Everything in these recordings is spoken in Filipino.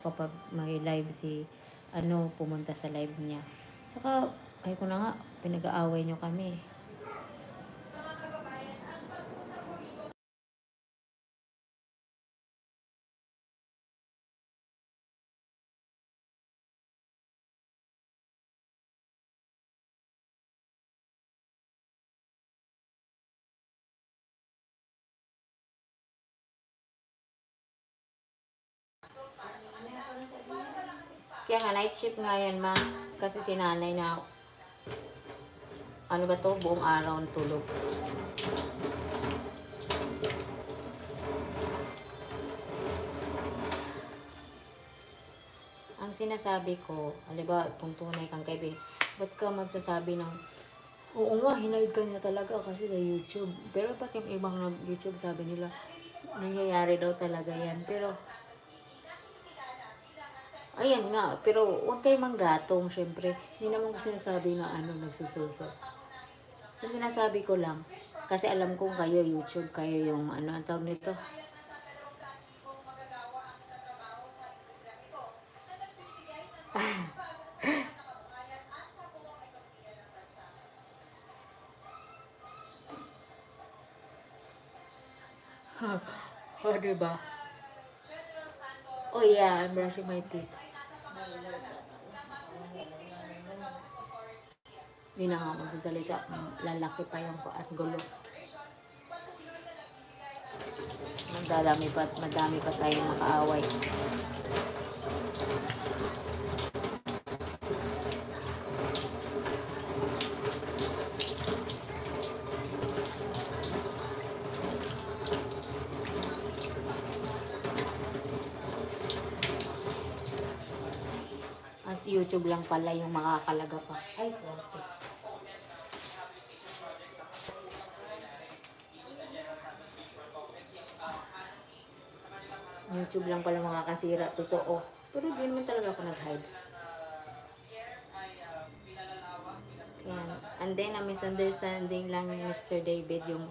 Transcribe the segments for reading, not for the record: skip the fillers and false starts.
kapag may live si pumunta sa live niya. Saka, ay ko na nga, pinag-aaway nyo kami. Kaya nga, night shift nga yan, ma. Kasi si nanay na, ano ba to, buong araw tulog. Ang sinasabi ko, aliba, kung tunay kang kaibigan, ba't ka magsasabi ng, oo nga, hinayad ka niya talaga kasi na YouTube. Pero ba't yung ibang YouTube sabi nila, nangyayari daw talaga yan. Pero, ayan nga, pero huwag kayo manggatong, syempre. Hindi naman ko sinasabi na nagsususo. Ang sinasabi ko lang, kasi alam kong kayo YouTube, kayo yung ang tawag nito. Oh, diba? Oh yeah, I'm brushing my teeth. Hindi na nga magsasalita. Lalaki pa yung at gulo. Madami pa tayo makaaway. As YouTube lang pala yung makakalaga pa. Ay, okay. YouTube lang pala makakasira, totoo. Pero di naman talaga ako nag-hide. Yan. And then, a misunderstanding lang ni Mr. David yung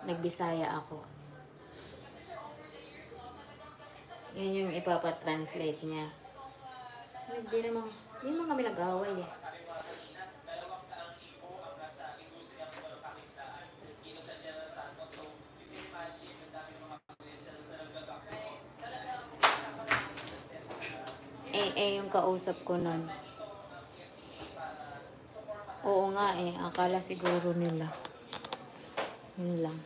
nagbisaya ako. Yun yung ipapatranslate niya. Hindi naman kami nag-away eh. Yung kausap ko nun. Oo nga eh, akala siguro nila. Yun lang.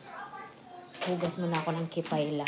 Hugas mo na ako ng kipayla.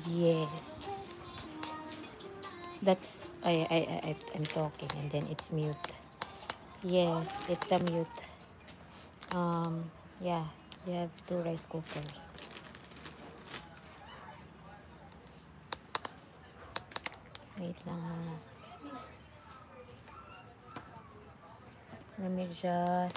Yes. That's I'm talking and then it's mute. Yes, it's a mute. Yeah, you have 2 rice cookers. Wait lang muna. Let me just